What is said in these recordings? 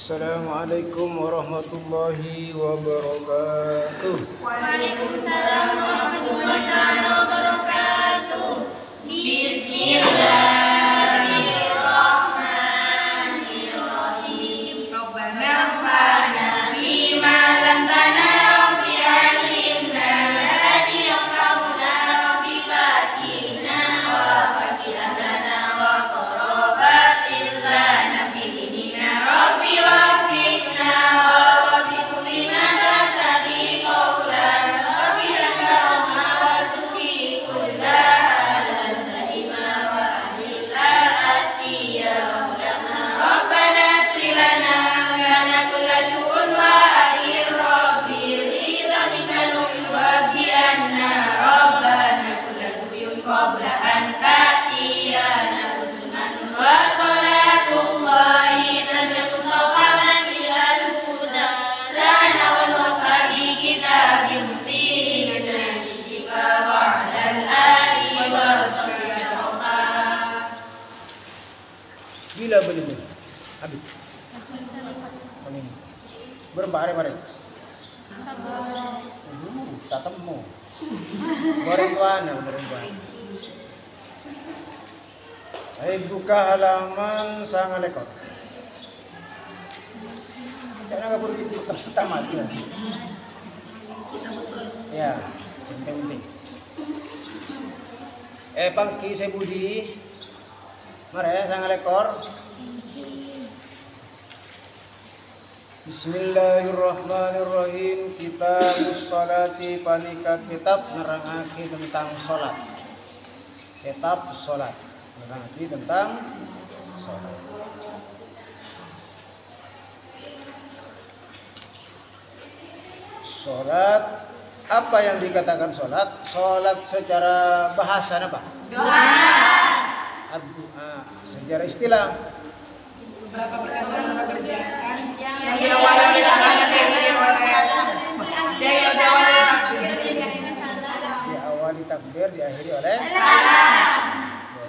Assalamualaikum warahmatullahi wabarakatuh. Waalaikumsalam warahmatullahi wabarakatuh. Bismillahirrahmanirrahim. Rabbana anfa'na bima 'allamtana rabbi 'allimna alladhi yanfa'una rabbi fatina wa fakina lana wa qarabatin lana fi dinina rabbi wafiqna wa wafiq bima tattaqi qawlan rabbi antarna wa tuqi kullaha lana daima wa ahilla asfiya ulama rabbana silana lana kulla syu'un wa ahlir rabbi ridha minal wa bi'anna rabbana kulla duyun qabla an ta'tiyana usman wa salatullahi najal mustafa man ilal huda la'ana wal wafa bi kitabim fihi najal shifa wa alal ali wa sahbihi Bila beli Habib. Ini. Berbareng-bareng. Tak temu. Bareng-bareng. Ayo buka halaman sang lekor. Jangan kabur pertama dia. Ya, penting. Pangki saya Budi. Mari sang lekor. Bismillahirrahmanirrahim. Kitabus sholati panika kitab nerangake tentang salat. Kitab salat nerangake tentang salat. Salat, apa yang dikatakan salat? Salat secara bahasa apa? doa. Ad-du'a. Secara istilah Berapa perkataan pekerjaan Yang diawali takbir diakhiri oleh salam.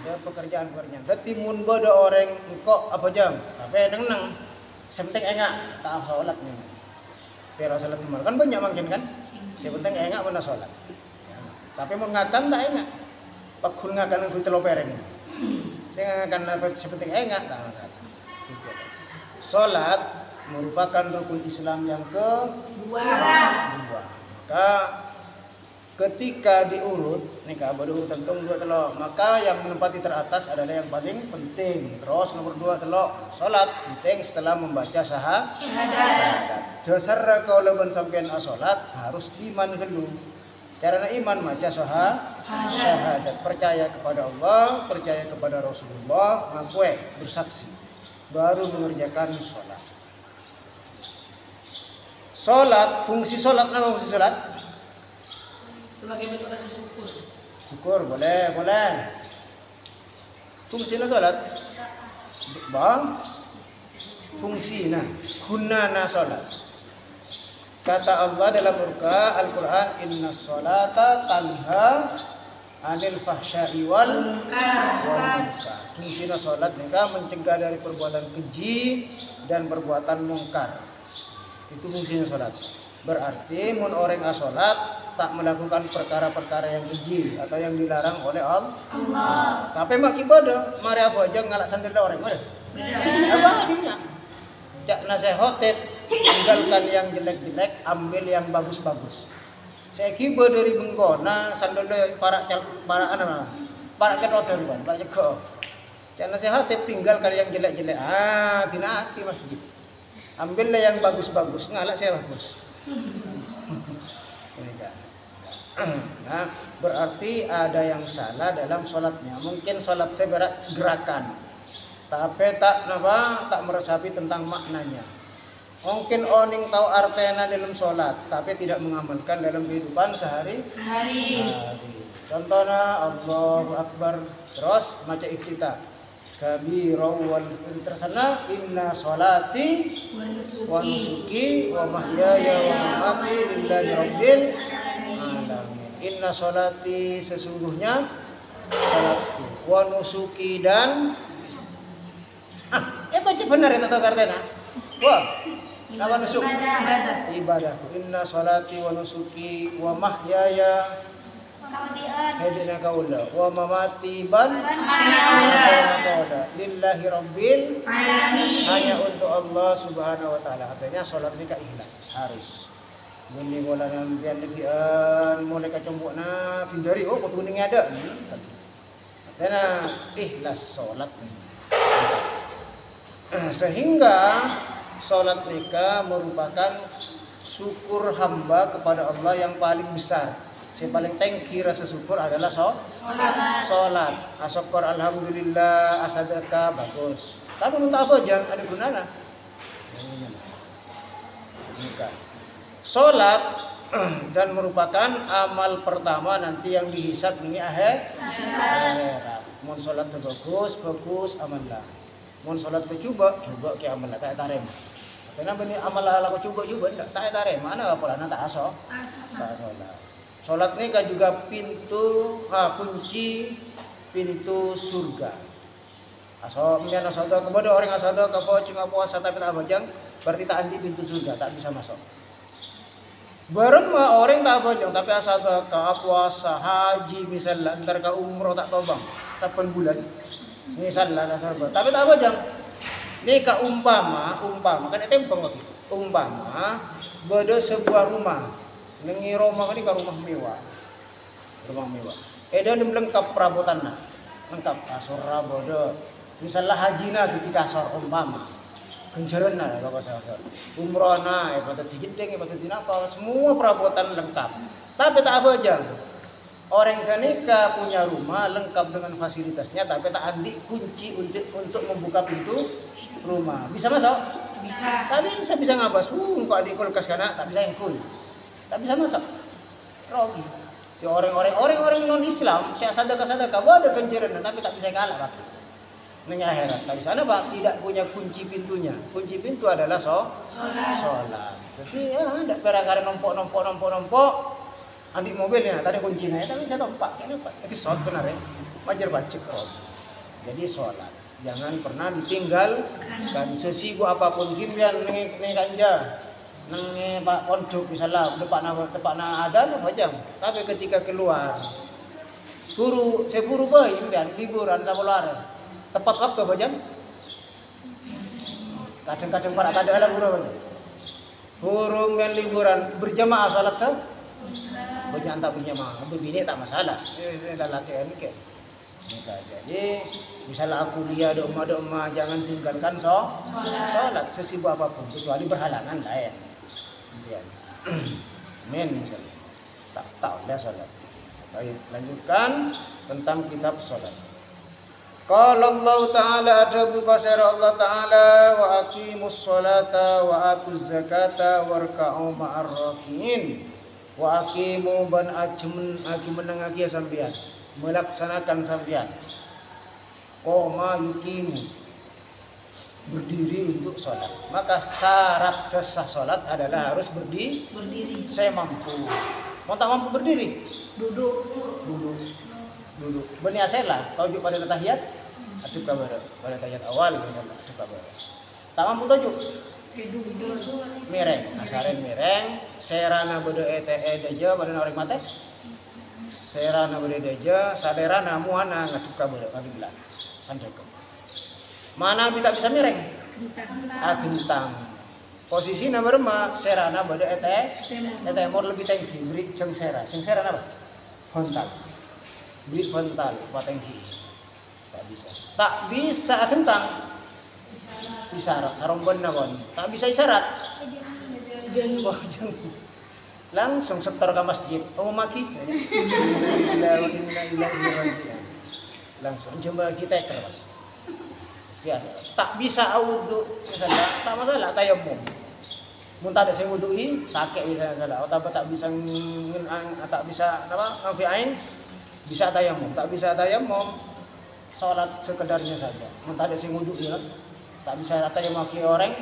ada pekerjaan-pekerjaan. Tapi mun bodo orang engkau apa jam? Tapi neng sepenting enggak tak sholatnya. Pero sholat mal kan banyak makin kan? Sepenting enggak mana sholat. Ya. Tapi mun ngakan tak enggak. Pakul ngakan aku telo pereng. Saya ngakan sepenting enggak tak. Sholat merupakan rukun Islam yang kedua. Maka ketika diurut, nih baru tentu dua telok, maka yang menempati teratas adalah yang paling penting. Terus nomor 2 telok, sholat penting setelah membaca syahadat. Dasar kalau sampean sholat harus iman dulu. Karena iman baca syahadat, percaya kepada Allah, percaya kepada Rasulullah, ngaku bersaksi, baru mengerjakan sholat. Sholat, fungsi sholat apa fungsi sholat? sebagai bentuk rasa syukur. Syukur boleh. Fungsinya sholat, bang. Fungsinya, gunana sholat. Kata Allah dalam Al-Quran, Inna sholata tanha anil fahsya'i wal munkar. Fungsinya sholat mereka mencegah dari perbuatan keji dan perbuatan mungkar. Itu fungsinya sholat. Berarti mun orang sholat tak melakukan perkara-perkara yang keji atau yang dilarang oleh Allah. Tapi mak ibadah, mari apa aja ngalak sandal orang mana? Apa artinya? Cak nasihat, tinggalkan yang jelek-jelek, ambil yang bagus-bagus. Saya kiba dari benggona sandal para kedotan kan, para ceko. Cak nasihat, tinggalkan yang jelek-jelek. Tinaki masjid. Ambillah yang bagus-bagus, ngalak saya bagus. Nah, berarti ada yang salah dalam sholatnya. Mungkin sholatnya berat gerakan, tapi tak meresapi tentang maknanya. Mungkin oning tahu artinya dalam sholat, tapi tidak mengamalkan dalam kehidupan sehari-hari. Contohnya Allahu Akbar, terus maca iftitah. Kabirau wal tersana inna sholati wa nusuki wa mahyaya wa mamati lillahi rabbil alamin. Inna sholati sesungguhnya salatku wa nusuki dan baca benar itu kartena Wah, nama nusuk. Ibadah. Ibadahku. Inna salati wa nusuki wa mahyaya hadina kaula wa mamati kaula lillahi rabbil Alamin. hanya untuk Allah Subhanahu wa taala. Artinya salat ini ikhlas harus. Muni wala nampian legian mulai kacombokna pinjari oh kuning ada. Karena ikhlas salat sehingga salat nikah merupakan syukur hamba kepada Allah yang paling besar. Yang paling tengki rasa syukur adalah salat. Asyukur alhamdulillah, asadaka bagus. Tapi untuk apa jangan ada gunanya. Salat dan merupakan amal pertama nanti yang dihisab ini akhirat. Mun salat bagus amallah. Mun salat coba ke amallah tak tarem. Karena bini amal aku coba tak tarem. Mana apa lah tak aso. Tak salat. Salat ini kan juga kunci pintu surga. Aso menyan asado kepada orang asado kapo cuma puasa tapi tak bajang berarti tak andi pintu surga tak bisa masuk. Bareng orang tak bajang tapi asado ka puasa haji misalnya ntar ka umroh tak tobang 8 bulan misalnya asado tapi tak bajang. Ini ka umpama kan tempeng lagi. Umpama beda sebuah rumah. Nengi Roma kan ini rumah mewah. Dan lengkap perabotannya, lengkap kasur bodoh. Misalnya hajina di kasur umpama, kenjaran lah kalau kasur. Umrohna, ibadat digedeng, ibadat dinapa, semua perabotan lengkap. Tapi tak apa aja. Orang kanika punya rumah lengkap dengan fasilitasnya, tapi tak andi kunci untuk membuka pintu rumah. Bisa masuk? Bisa. Tapi saya bisa ngabas. Kok adik kulkas kana tak bisa yang kul. Tak bisa masuk. Rogi. Ya orang non Islam, saya sadaka ada kenjaran tapi tak bisa kalah Pak. Ning akhirat. Tak bisa apa? Tidak punya kunci pintunya. Kunci pintu adalah salat. Jadi ya ada perkara nompok. Ambil mobilnya, tadi kuncinya, tapi saya tompak. Kenapa? Itu salat benar ya. Wajar baca kok. Jadi salat. Jangan pernah ditinggalkan sesibuk apapun kimpian ning kanja. Nang Pak Pondok misalnya depan ada macam tapi ketika keluar saya buru bayi impian liburan tak keluar tepat waktu macam kadang-kadang para kada ada burung yang liburan berjamaah salat tuh berjamaah tak berjamaah begini tak masalah latihan ke jadi misalnya aku lihat doma jangan tinggalkan salat sesibuk apapun kecuali berhalangan lain. Amin misalnya. Tak ada salat. Baik, lanjutkan tentang kitab salat. Qala Allah Ta'ala ada berbahasa Allah Ta'ala wa aqimus salata wa atuz zakata warka'u ma'ar rakiin. Wa aqimu ban menengaki sambian melaksanakan sambian. Qoma yuqimu berdiri untuk sholat. Maka syarat kesah sholat adalah harus berdiri. Saya mampu. Mau tak mampu berdiri? Duduk. Bani asela. Tajuk pada tahiyat. Aduk kabar. Pada tahiyat awal. Aduk kabar. Tak mampu tajuk. Mereng. Asaren mereng. Serana bodo deja pada orang mate. Serana bodo deja. Saderana muana ngaduk kabar. Kabilan. Sandakom. Mana tak bisa miring? Gentang. Posisi nomor 5 serana pada etemor lebih tinggi beri jeng sera apa? Frontal. Beri frontal tinggi. Tak bisa gentang. Isyarat saromban nawan. Tak bisa isyarat. Langsung setor ke masjid. Maki. Langsung coba kita keras. Ya, tak bisa wudu misalnya, tak masalah tayamum. Mun tak ada sing wudu'i, sakit misalnya atau tak bisa ngafi ain, bisa tayamum. Tak bisa tayamum, salat sekedarnya saja. Mun tak ada sing wudu'i, tak bisa tayamum ke orang,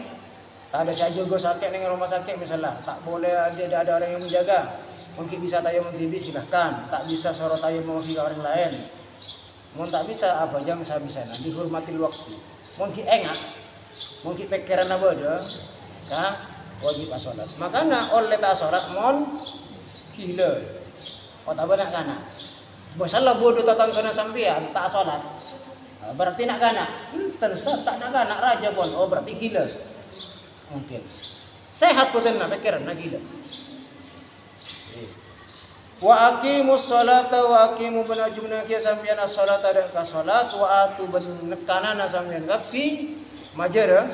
tak ada saja go sakit ning rumah sakit misalnya, tak boleh ada orang yang menjaga. Mungkin bisa tayamum tibi silahkan, tak bisa sorot tayamum ke orang lain. Mun tak bisa apa jangan saya bisa dihormati waktu. Mungkin enggak mungkin pikiran bodoh ka wajib salat makana oleh ta salat mon gila kota benak kana bosalah bodoh tatang kana sampean tak salat berarti nak kana terus tak nak kana raja pun oh berarti gila mungkin sehat pun nak pikiran nak gila wa aqimus salata wa aqimu benajumna kia sampean as-salata dan ka salat wa atu benekana sampean kafi majara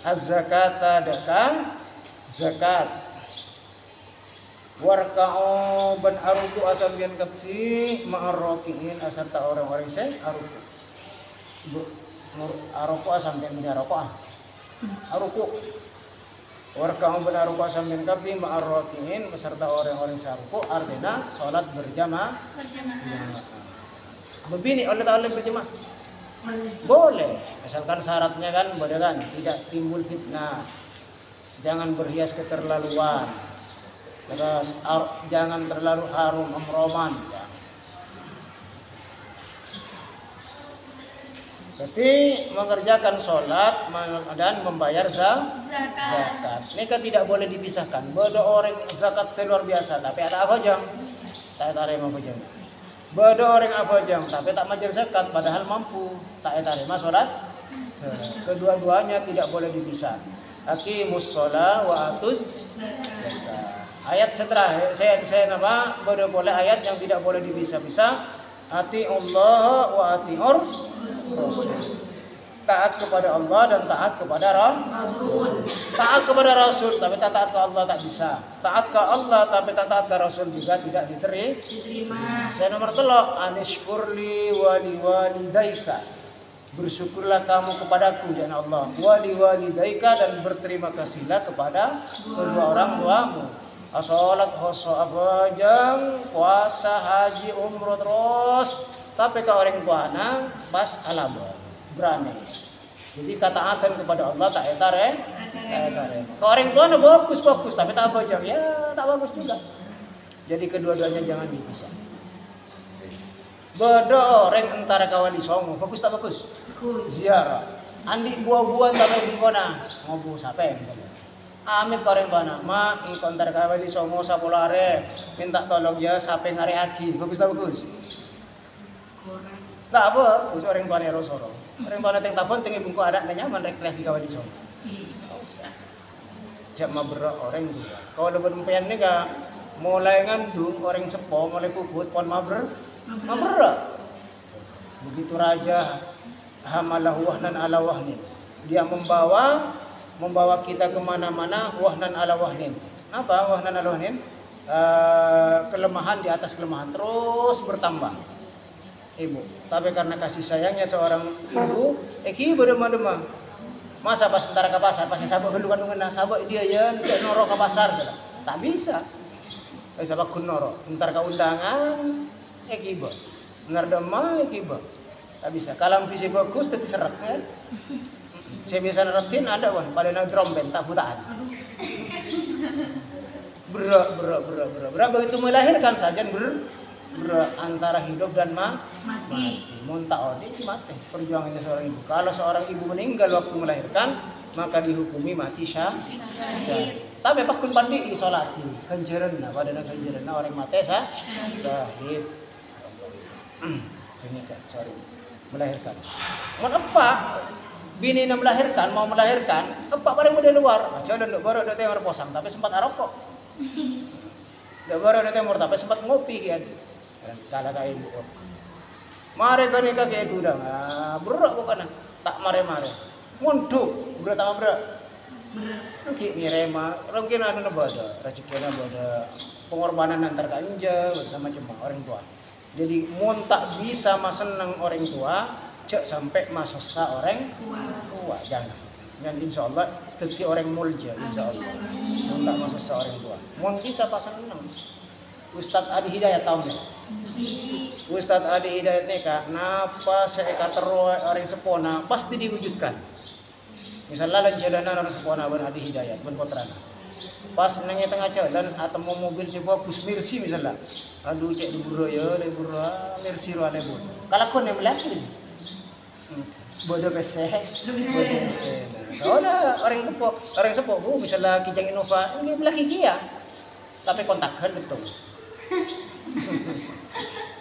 az-zakata daka zakat warka'u ban aruku sampean kafi ma'arraqiin asarta orang-orang saya aruku aruku sampean mina rokok aruku warka'u ban aruku sampean kafi ma'arraqiin beserta orang-orang saruku artinya salat berjamaah begini oleh ta'ala berjamaah boleh asalkan syaratnya kan boleh kan tidak timbul fitnah jangan berhias keterlaluan terus jangan terlalu harum amroman ya. Berarti mengerjakan sholat dan membayar zakat. Ini kan tidak boleh dipisahkan. Bodoh orang zakat luar biasa, tapi ada apa jam? Tak terima apa jam. Bodoh orang apa jam, tapi tak majar zakat, padahal mampu. Tak terima sholat. Kedua-duanya tidak boleh dipisah. Aqimus sholat wa atuz zakat. Ayat setelah saya nama bodoh boleh ayat yang tidak boleh dipisah-pisah. Ati Allah wa ati'ur Rasul. Taat kepada Allah dan taat kepada Rasul. Taat kepada Rasul tapi tak taat ke Allah tak bisa. Taat ke Allah tapi tak taat ke Rasul juga tidak diterima. Saya nomor 3 anishkurli wali walidaika. Bersyukurlah kamu kepadaku dan Allah. Wali walidaika dan berterima kasihlah kepada kedua orang tuamu. Salat hoso abajang puasa haji umroh terus tapi ke orang tuana pas alam berani jadi ketaatan kepada Allah tak etare ke orang tuana bagus tapi tak abajang ya tak bagus juga jadi kedua-duanya jangan dipisah bodoh orang antara kawan di songo bagus tak bagus ziarah andi buah-buahan tapi bingkona ngobu sampai amit koreng pana mak kontar kawan di songo sapolare minta tolong ya sampai ngare aki bagus tak bagus tak apa ucap orang tuanya rosoro orang tuanya teng tapon teng ibungku ada nyaman rekreasi kawan di songo jak maberak orang juga kalau lebih empian ni ga mulai ngandung orang sepo mulai kukut pon maberak begitu raja hamalahu wahnan ala wahnin dia membawa kita kemana-mana wahnan ala wahnin. Apa wahnan ala wahnin? Kelemahan di atas kelemahan terus bertambah. Ibu, tapi karena kasih sayangnya seorang ibu, eki berdema-dema. Masa pas antara ke pasar, pasti sabuk kandungan sabuk dia ya tidak noro ke pasar salah. Tak bisa. Sabuk kun noro, entar ke undangan, eki ba. Benar dema eki ba. Tak bisa. Kalau visi bagus tadi seret kan. Saya biasa ngeretin ada wan pada na drum band tak butaan. Berat begitu melahirkan saja antara hidup dan mati. Muntah odi mati. Perjuangannya seorang ibu. Kalau seorang ibu meninggal waktu melahirkan maka dihukumi mati syahid. Tapi pakun pandi isolati kenjerenna pada na kenjerenna orang mati syahid. Ini kan sorry melahirkan. Mengapa? Bini nak melahirkan, mau melahirkan, apa barang model luar. Macam ada baru ada temor posang, tapi sempat arokok. Ada baru ada temor, tapi sempat ngopi kian. Kalau kayak ibu, mare kan nikah kayak itu dah. Berak bukan? Tak mare. Munduk, berat tak berat. Mungkin nirema, mungkin ada nabada, rezeki nabada, pengorbanan antar kanja bersama cuma orang tua. Jadi mun tak bisa senang orang tua. Cek sampai masosa orang tua jangan dan insya Allah teti orang mulja insya Allah tak masosa orang tua mohon bisa pasang 6 Ustadz Adi Hidayat tahu nih Ustadz Adi Hidayat nih kak napa seeka terus orang sepona pasti diwujudkan misalnya lan jalanan orang sepona ben Adi Hidayat ben Potrana pas nengnya tengah jalan atau mau mobil sebuah bus Mirsi misalnya aduh cek di buru Mirsi ruane bu kalau kau yang melahir bodoh besek Soalnya orang sepuh bu misalnya kijang Innova ini belah kiki ya, tapi kontakkan betul.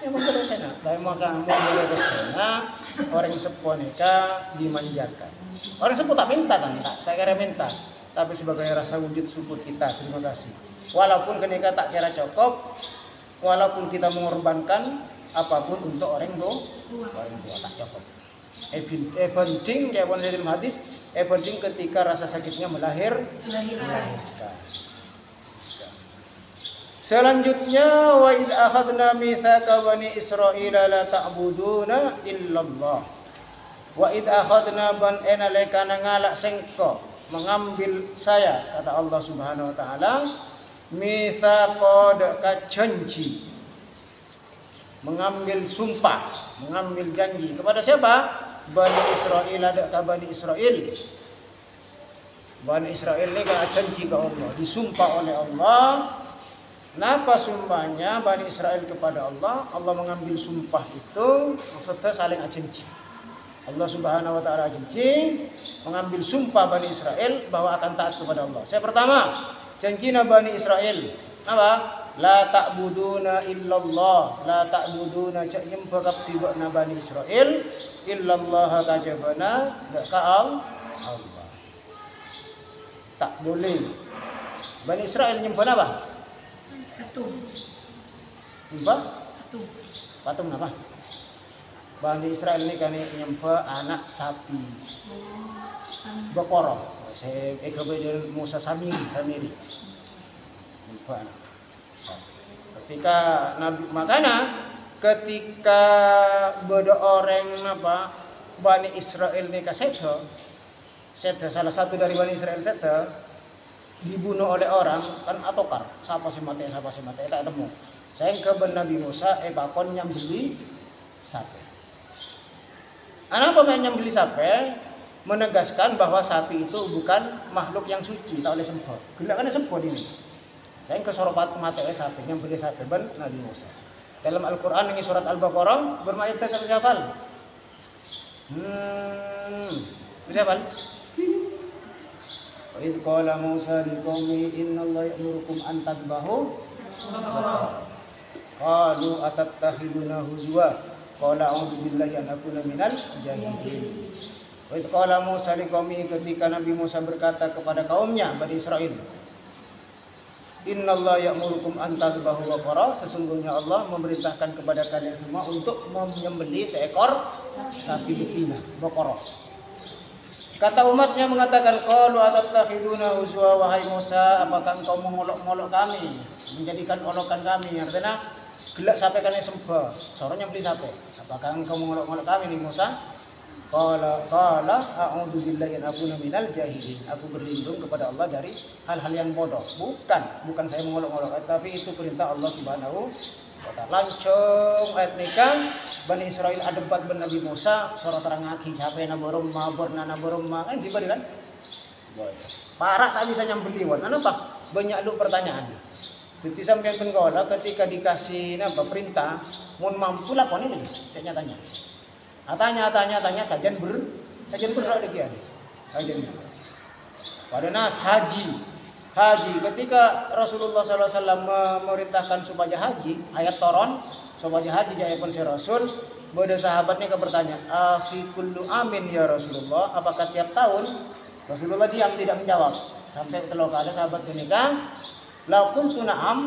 Ya mungkin sana, dari maka mulai ke sana orang sepuh nikah dimanjakan. Orang sepuh tak minta tak kira minta, tapi sebagai rasa wujud syukur kita terima kasih. Walaupun ketika tak kira cukup, walaupun kita mengorbankan apapun untuk orang tua tak cukup. Penting kayak pun dalam hadis, penting ketika rasa sakitnya melahirkan. Selanjutnya wa id akhadna mitsaqa bani Israila la ta'buduna illallah. Wa id akhadna ban enalekana ngalak sengko mengambil saya kata Allah Subhanahu wa taala mitsaqa janji. Mengambil sumpah, mengambil janji kepada siapa? Bani Israel, ada Bani Israel. Bani Israel ini kan janji ke Allah, disumpah oleh Allah. Kenapa sumpahnya Bani Israel kepada Allah? Allah mengambil sumpah itu maksudnya saling janji. Allah Subhanahu wa taala janji mengambil sumpah Bani Israel bahwa akan taat kepada Allah. Saya pertama, janjinya Bani Israel apa? La ta'buduna illallah, la ta'buduna ca'yim fakab tibakna Bani Israel illallah kajabana ka'al Allah. Tak boleh Bani Israel nyembah apa? Patung. Nyembah? Patung. Patung apa? Bani Israel ini kan nyembah anak sapi Bokoro. Saya kemudian Musa Samiri nyembah anak. Ketika Nabi ketika beda orang apa Bani Israel ini kaseto salah satu dari Bani Israel seto dibunuh oleh orang kan atokar siapa sih mati tak temu saya ke Nabi Musa bakon yang beli sapi. Apa yang beli sapi menegaskan bahwa sapi itu bukan makhluk yang suci tak oleh sempur gelakannya sempur ini. Saya ke soropat mata sapi yang beli sapi ban Nabi Musa. Dalam Al-Quran ini surat Al-Baqarah bermain tekan hafal. Bisa hafal? Wa idh qala Musa liqaumihi innallaha ya'murukum an tadhbahu qalu atattakhiduna huzwa qala a'udzu billahi an akuna minal jahilin. Wa idh qala Musa liqaumihi ketika Nabi Musa berkata kepada kaumnya Bani Israel, Innallaha ya'murukum an tadhbahu baqarah, sesungguhnya Allah memerintahkan kepada kalian semua untuk menyembelih seekor sapi betina baqarah. Kata umatnya mengatakan qalu atattakhiduna huzwa, wahai Musa apakah engkau mengolok-olok kami menjadikan olokan kami artinya gelak sampai kalian sembah sorenya beli sapi apakah engkau mengolok-olok kami nih Musa? Qala a'udzu billahi an akuna minal jahilin. Aku berlindung kepada Allah dari hal-hal yang bodoh. Bukan saya mengolok-olok, tapi itu perintah Allah Subhanahu wa taala. Lancung ayat nikah Bani Israil adebat ben Nabi Musa sora terang aki sampai naborum borna kan diberi kan. Parah tak bisa nyambeli wan. Apa? Banyak lu pertanyaan. Jadi sampai tenggola ketika dikasih perintah mun mampu lakon ini tanya. Tanya sajian berdoa demikian. Pada nas haji ketika Rasulullah SAW memerintahkan supaya haji ayat toron supaya haji jaya pun si Rasul beda sahabatnya ke bertanya fi kullu amin ya Rasulullah apakah tiap tahun Rasulullah diam tidak menjawab sampai telok ada sahabat menikah lakum tuna'am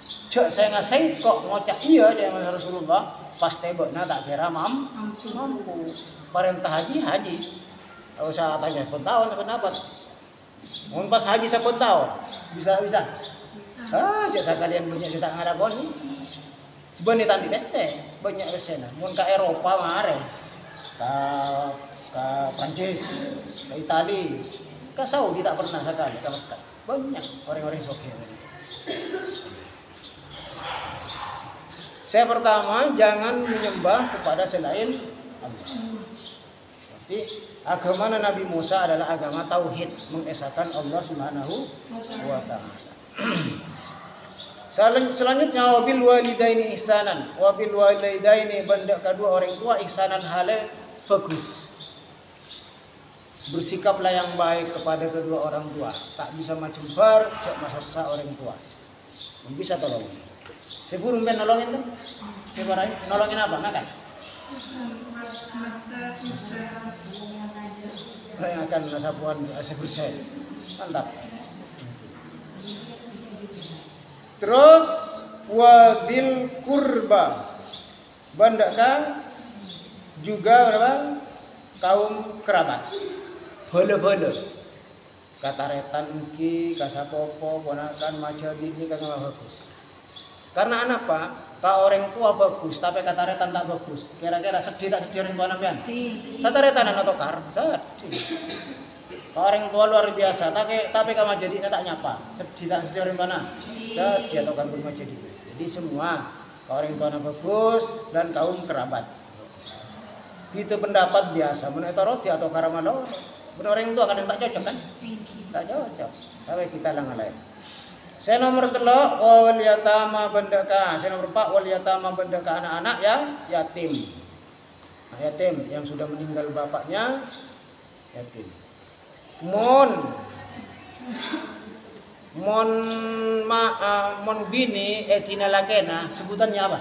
cek saya ngaseng kok ngocak iya jangan Rasulullah pas tebokna tak kira mampu perintah haji tak usah tanya pun tahun kenapa mau pas haji sepun tahun bisa jasa kalian banyak kita ngarapon benih tadi bese banyak besena mau ke Eropa mare ke Prancis ke Itali ke Saudi tak pernah sekali banyak orang-orang sokir. Saya pertama jangan menyembah kepada selain Allah. Jadi agama Nabi Musa adalah agama tauhid, mengesahkan Allah Subhanahu wa taala. Selanjutnya wabil walidaini ihsanan. Wabil walidaini benda kedua orang tua ihsanan hale bagus. bersikaplah yang baik kepada kedua orang tua. Tak bisa macam bar, tak masa orang tua. Bisa tolong. Saya burung ben nolongin tuh. Saya barain, nolongin apa? Makan. Masak, Yang akan nasapuan saya bersih. Mantap. Terus wadil kurba. Bandaka juga berapa? Kaum kerabat. Bele-bele. Kataretan iki, kasapopo, ponakan maca dini kan bagus. Karena apa? Ka orang tua bagus, tapi kataretan tak bagus. Kira-kira sedih tak sedih orang tua nampian? Kataretan atau kar? Sedih. Ka orang tua luar biasa, tapi kamu jadi tak nyapa. Sedih tak sedih orang tua? Sedih atau kan bermacam jadi. Jadi semua ka orang tua bagus dan kaum kerabat. Itu pendapat biasa. Menurut roti atau karamalo. Menurut orang tua kadang tak cocok kan? Tak cocok. Tapi kita langalai. Saya nomor 3 wal yatama bendaka. Saya nomor 4 wal yatama bendaka anak-anak yang yatim. Nah, yatim yang sudah meninggal bapaknya yatim. Mon bini etina lakena sebutannya apa?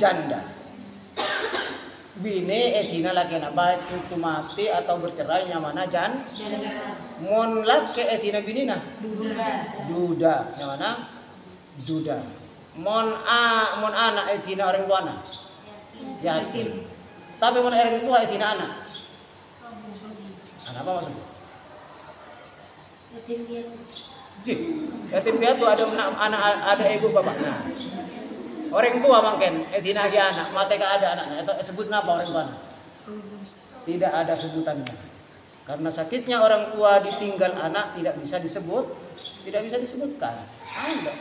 Janda. Bini etina lakena baik itu mati atau bercerai yang mana janda. Mon laki etina binina duda yang mana duda. Mon anak etina orang tuana yatim. Tapi mon orang tua etina anak apa maksudnya? Yatim piatu ada anak ada ibu bapaknya. Orang tua mungkin etina anak mati ka ada anaknya atau sebut apa orang tua? Tidak ada sebutannya. Karena sakitnya orang tua ditinggal anak tidak bisa disebutkan. Ada.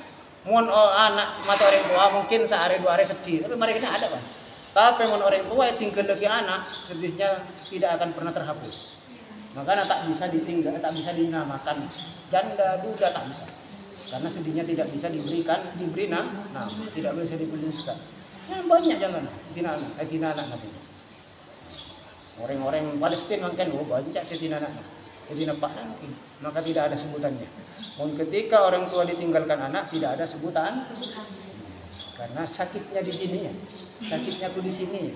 Mon anak mati orang tua mungkin sehari 2 hari sedih, tapi mereka ada kan. Tapi mon orang tua tinggal lagi anak, sedihnya tidak akan pernah terhapus. Makanya tak bisa ditinggal, tak bisa dinamakan janda, duda tak bisa. Karena sedihnya tidak bisa diberi nama, tidak bisa dituliskan. Ya, banyak jangan tina anak nantinya. Orang-orang Palestina mungkin banyak tina anak. Tina pak nanti, maka tidak ada sebutannya. Ketika orang tua ditinggalkan anak tidak ada sebutan. Karena sakitnya di sini ya. Sakitnya aku di sini.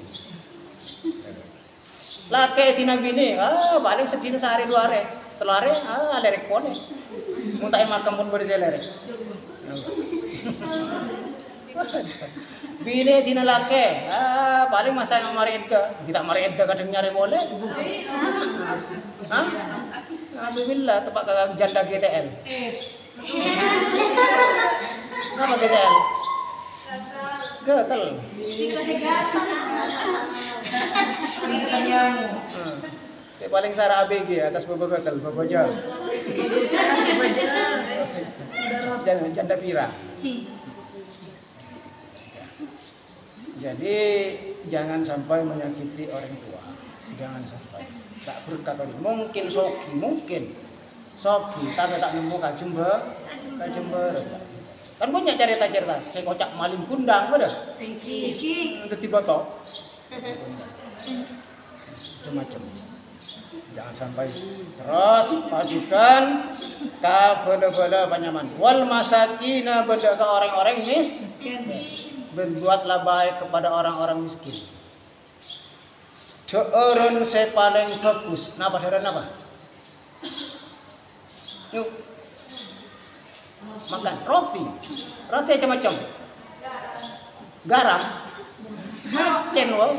Laki tina bini, paling sedih sehari 2 hari. Telare, lerek pone. Muntai makam pun beri lerek. Bini tina laki, paling masa yang marida. Kita marida kadang nyari boleh. Alhamdulillah tepat ke janda GTL. Kenapa GTL? Gatel. Saya paling sarah ABG atas bobo gatel, bobo jam. Janda pira. Jadi jangan sampai menyakiti orang tua. Jangan sampai. Tak berkata mungkin soki tapi tak nemu kajember. Kan banyak cerita-cerita. Saya kocak maling kundang pada. Tiba-tiba tok. Macam-macam. Jangan sampai. Terus majukan kabel-bela panyaman. Wal masakina benda ke orang-orang miskin. Berbuatlah baik kepada orang-orang miskin. Deureun saya paling bagus. Napa deureun apa? Yuk. Makan roti macam-macam. Garam. Makan wow.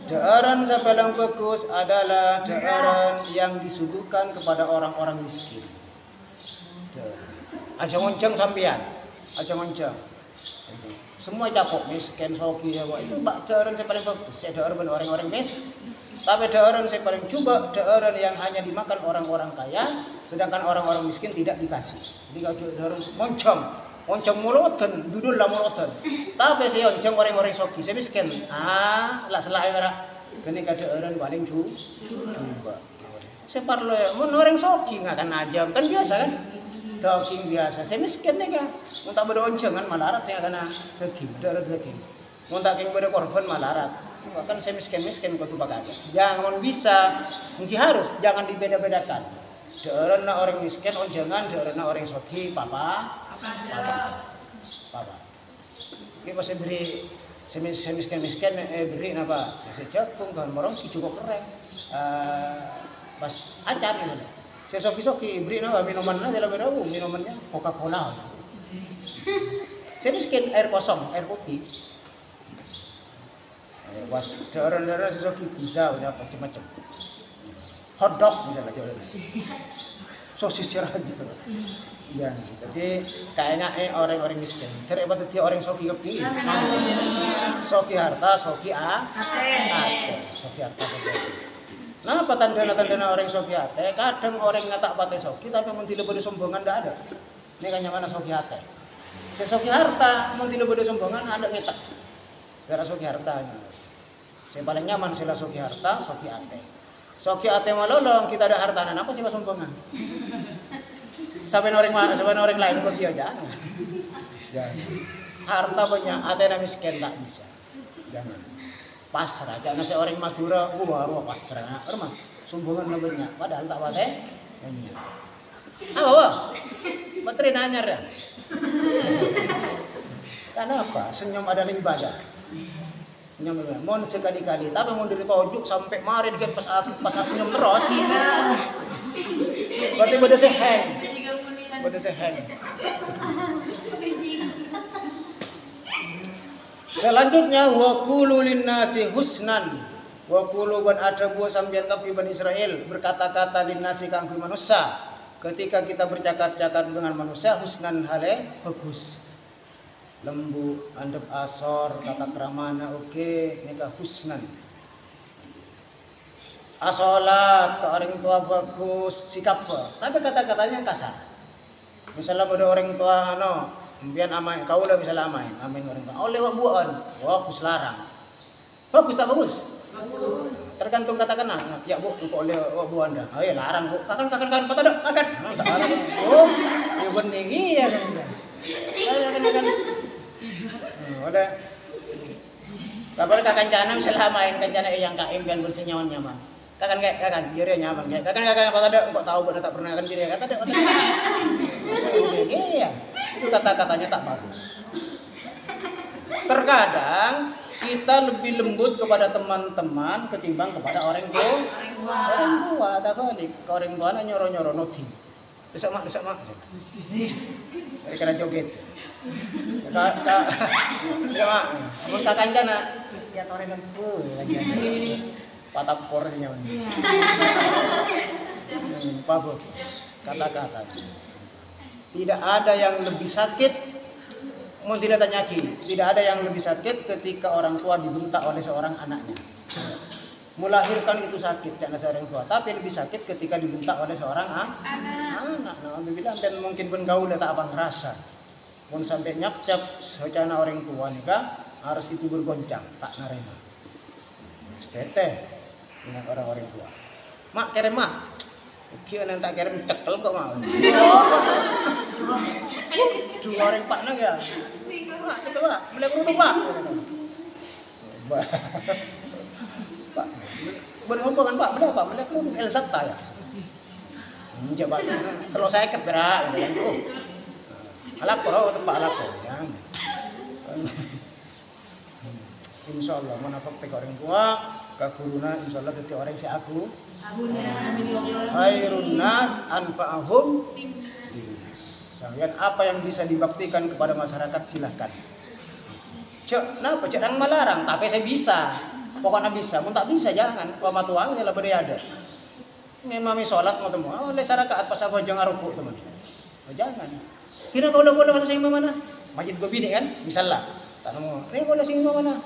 Deureun saya paling bagus adalah deureun yang disuguhkan kepada orang-orang miskin. Aja ngonceng sampean. Aja ngonceng. Semua capok miskin soki ya itu Pak deureun saya paling bagus. Saya deureun orang-orang miskin. Tapi deureun saya paling coba deureun yang hanya dimakan orang-orang kaya, sedangkan orang-orang miskin tidak dikasih. Jadi kalau deureun moncong muloten, judul lah muloten. Tapi saya oncong orang-orang soki, saya miskin. Lah selain ora kene ka deureun paling coba. Saya parlo mun orang soki ngakan aja kan biasa kan. Daging biasa. Saya miskin nih kan. Untuk beroncong kan malah saya kena daging, darah daging. Mau tak keng pada korban malarat. Kan saya miskin kau tuh pakai. Jangan bisa, mungkin harus jangan dibeda-bedakan. Karena orang miskin, jangan karena orang soki, papa. Ini pasti beri semiskin beri apa? Secepung kan morong cukup keren. Pas acar ini. Saya soki beri apa minuman dalam berapa minumannya Coca-Cola. Saya miskin air kosong, air putih. Was darah sesoki bisa punya macam-macam. Hotdog misalnya jualan. Sosis cerah gitu. Ya, jadi kayaknya orang-orang miskin. Terhebat itu orang soki kepi. Soki harta, soki soki harta. Nah, apa tanda-tanda orang soki ate? Kadang orang ngatak pakai soki, tapi mentili pada sombongan tidak ada. Ini kan yang mana soki ate? Soki harta, mentili pada sombongan ada ngetak. Gara soki hartanya. Saya paling nyaman sila soki harta, soki ate. Soki ate malolong kita ada harta, apa sih sombongan? Sampai orang lain kok dia jangan. Harta banyak, ate na miskin tak bisa. Jangan. Pasrah, jangan saya orang Madura, wah pasrah. Orang sombongan banyak, padahal tak pakai. Apa? Baterai nanyar ya. Kenapa? Senyum adalah ibadah. Senyum ibadah. Mohon sekali-kali, tapi mau ditojuk sampai mari dikit pas senyum terus. Berarti pada seheng. Pada seheng. Selanjutnya wa qulu linnasi husnan. Wa qulu ban ada buah sambian kafi Bani Israel berkata-kata linnasi kang manusia. Ketika kita bercakap-cakap dengan manusia husnan hale bagus. Lembu, andep asor, kata keramana oke, nikah husnan. Asolat ke orang tua bagus, sikap tapi kata-katanya kasar. Misalnya pada orang tua biar amai, kau udah bisa amain orang tua. Oleh wak buan, bagus larang. Bagus tak bagus? Bagus. Tergantung katakan ya bu, kau oleh wak buan dah. Oh ya larang bu, kakan patah dah, kakan. Tak larang. Oh, ya bening iya kan. Kan. Udah. Kabar kakan canang selamain kancana yang kaim biar bersih nyaman. Kakan diri nyaman kayak. Kakan patah dah, kok tahu benar tak pernah kan diri kata dah. Iya. Itu kata-katanya tak bagus. Terkadang kita lebih lembut kepada teman-teman ketimbang kepada orang tua. Orang tua tak balik. Orang tua nyoro-nyoro noti. Desak mak. Dari kena joget. Ya mak. Mun kakanjana ya orang lembu lagi. Patapor nyaman. Bagus. Kata-kata. Tidak ada yang lebih sakit, mau tidak tanyaki. Tidak ada yang lebih sakit ketika orang tua dibentak oleh seorang anaknya. Melahirkan itu sakit, jangan seorang tua. Tapi lebih sakit ketika dibentak oleh seorang anak. Nah, bilang dan mungkin pun kau udah tak apa ngerasa. Mau sampai nyap-nyap secara orang tua nikah harus itu bergoncang, tak narema. Teteh dengan orang-orang tua. Mak kirim mak. Kira nanti kirim cekel kok mau. Dua orang pak nang ya. Pak itu pak, boleh kerudung pak. Pak, boleh ngomong pak, boleh pak, boleh kerudung Elsa ya. Coba kalau saya ketberak, alap kok, tempat alap kok. Insya Allah mana faktek orang tua, kaguruna insya Allah ketika orang si aku. Khairun nas anfa'ahum linnas. Sampeyan apa yang bisa dibaktikan kepada masyarakat silahkan. Kenapa cek melarang? Tapi saya bisa. Pokoknya bisa. Mun tak bisa jangan. Pama tuang saya lebih ada. Ngimami sholat mau temu. Oleh syarakat pas apa jangan rukuk teman. Jangan. Tidak kau kalau sing mana? Masjid Gobini kan? Misalnya. Tak nemu. Ini kalau sing mana?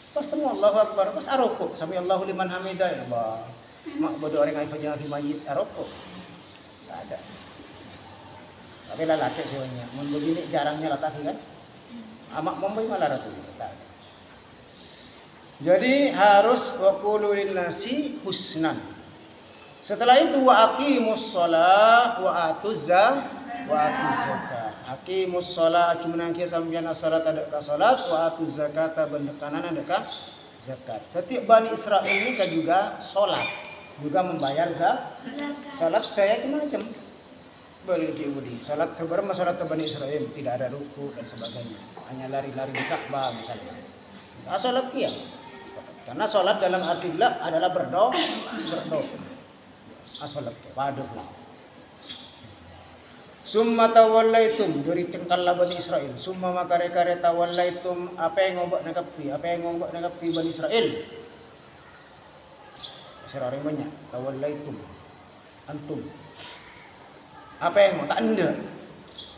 Pas temu Allahu Akbar, pas aroko, sami Allahu liman hamidah, ya Allah. Mak bodoh orang yang panjang di masjid aroko. Tak ada. Tapi lalaki sebenarnya, mun begini jarangnya lataki kan? Amak momboy malah ratu. Jadi harus waqulu linnasi husnan. Setelah itu wa aqimus shalah wa atuz zakah. Aqimus shalah cumanangki sambian as-salat ada ka salat wa atuz zakata bendekanan ada ka zakat. Setiap Bani Israel ini kan juga salat, juga membayar salat kayak macam. Boleh diundi. Salat terberma salat Bani Israel tidak ada ruku dan sebagainya. Hanya lari-lari di Ka'bah misalnya. Salat kia. Karena salat dalam arti adalah berdoa. Salat kia pada Summa tawallaitum dari cengkalla Bani Israel. Summa makare-kare tawallaitum apa yang ngobak nagapi Bani Israel. Serare banyak tawallaitum antum. Apa yang mau tak anda?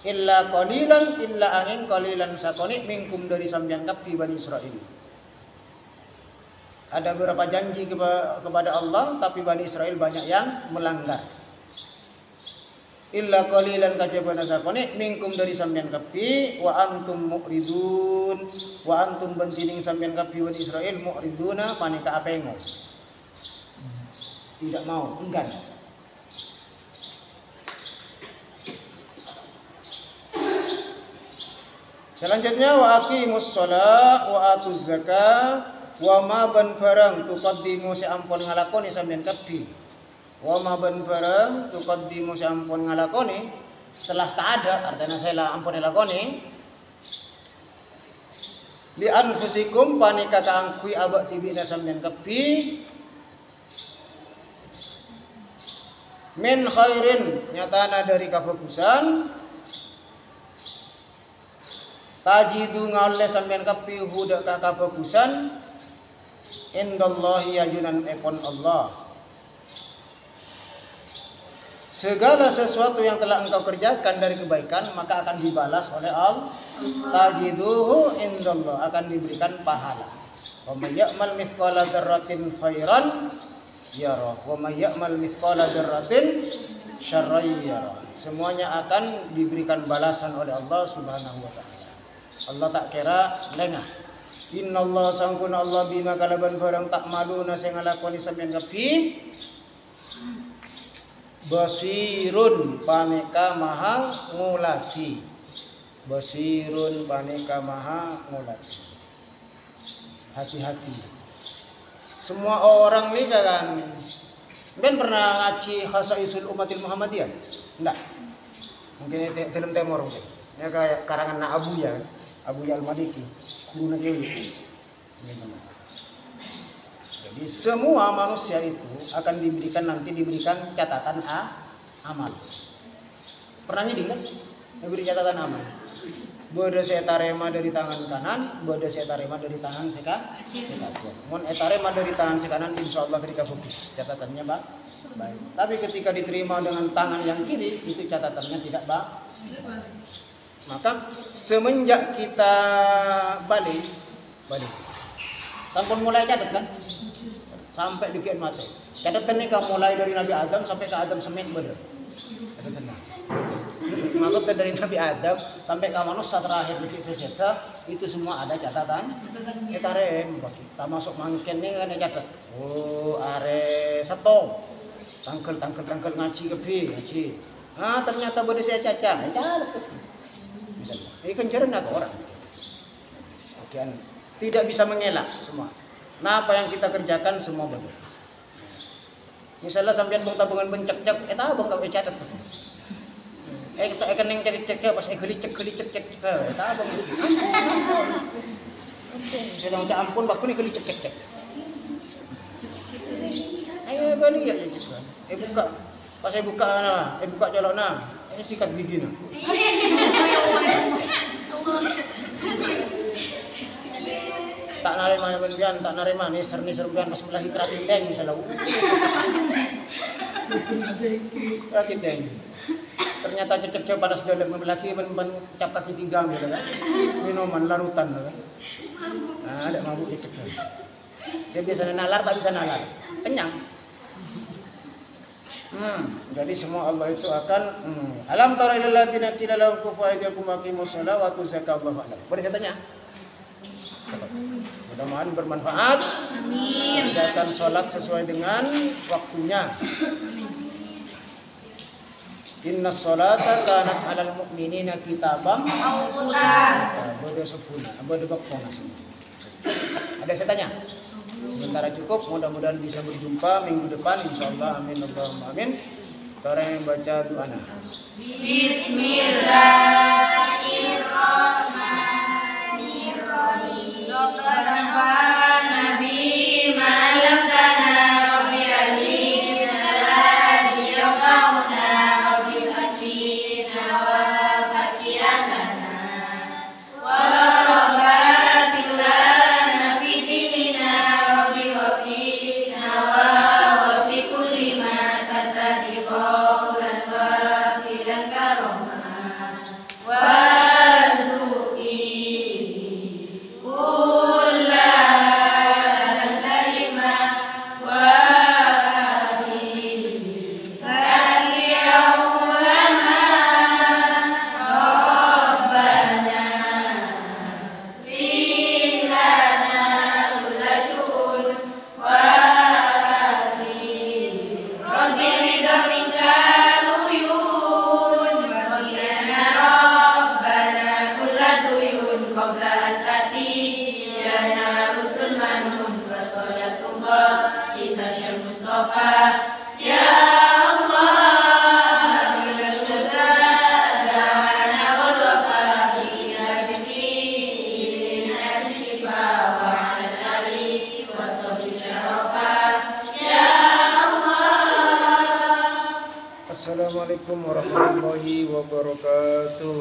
Illa qalilan illa angin qalilan sakoni minkum dari sambian kapi Bani Israel. Ada beberapa janji kepada Allah tapi Bani Israel banyak yang melanggar. Illa qalilan kajabana sakoni minkum dari sambian kapi wa antum mu'ridun wa antum bantining sambian kapi Bani Israel mu'riduna panika apengo. Tidak mau, enggan. Selanjutnya wa aqimus shalah wa atuz zakah wa ma ban barang tuqaddimu si ampun ngalakoni sampeyan kapi. Wa ma ban barang tuqaddimu si ampun ngalakoni setelah kaada artinya saya ampun ngalakoni li anfusikum panika kaangkui abak tibina sampeyan kapi min khairin nyatana dari kabagusan tajidu ngalle sampeyan kapi huda ka kabagusan indallahi ajunan epon Allah. Segala sesuatu yang telah engkau kerjakan dari kebaikan maka akan dibalas oleh Allah. Tajiduhu indallah akan diberikan pahala. Wa may ya'mal mithqala dzarratin khairan yarah wa may ya'mal mithqala dzarratin syarran yarah. Semuanya akan diberikan balasan oleh Allah Subhanahu wa taala. Allah tak kira lengah. Innallah sangkun Allah bima kalaban barang tak maluna sing nglakoni sampeyan kapi basirun paneka maha ngulati. Basirun paneka maha ngulati. Hati-hati. Semua orang nih kan ben pernah ngaji khasaisul umatil Muhammadiyah? Enggak. Mungkin film Timur mungkin. Ya kayak karangan Abu Al-Maliki, guru Najawi. Jadi semua manusia itu akan diberikan catatan amal. Pernah nyedih kan? Diberi catatan amal. Bodo saya tarema dari tangan kanan, bodo saya tarema dari tangan kanan. Mon etarema dari tangan kanan insya Allah ketika fokus catatannya baik. Tapi ketika diterima dengan tangan yang kiri itu catatannya tidak baik. Maka semenjak kita balik sampun mulai catat kan sampai dikian mati. Catatan ini kamu mulai dari Nabi Adam sampai ke Adam semen bener. Catatan. Maka dari Nabi Adam sampai ke manusia terakhir dikit seseta itu semua ada catatan. Kita rem kita masuk mangken ini kan catat. Oh are seto tangkel ngaji ngaji. Ah ternyata bodi saya cacat. Ini kan jarang ada orang. Tidak bisa mengelak semua. Nah apa yang kita kerjakan semua benar. Misalnya sampean bang tabungan bencek-cek, eta bang kau catat. Kita akan yang cek pas gelicek, eta bang. Sedang tak ampun baku ni gelicek cek. Ayo kali ya juga. Buka, pas saya buka na, buka colok na, sikat gigi na. Tak narima benbian, tak narima ni ser bukan pas melahi terakhir deng misalnya. Terakhir deng. Ternyata cecek panas dalam lelaki ben cap kaki tiga gitu kan. Minuman larutan kan. Nah, ada mabuk cecek. Dia biasa nalar tak bisa nalar. Kenyang. Jadi semua Allah itu akan alam tara ilal ladzina qila lahum kufu aydiyakum aqimus shalah wa atu zakata Allahu a'lam. Boleh katanya? Mudah-mudahan bermanfaat. Amin. Kerjakan sholat sesuai dengan waktunya. Inna sholata kanat 'alal mu'minina kitabam bodoh sepuna, bodoh bakpong. Ada yang saya tanya? Sementara cukup, mudah-mudahan bisa berjumpa minggu depan insyaallah. Amin Allahumma amin. Sekarang yang baca doanya. Bismillahirrahmanirrahim. Nabi malam tanah Rabbi alim alladhi yaqauna Rabbi fakina wa fakianana wa rabatilana fi dinina Rabbi wa fina wa fi kulli ma tatadi qawlan wa filan karomah wa Assalamualaikum warahmatullahi wabarakatuh.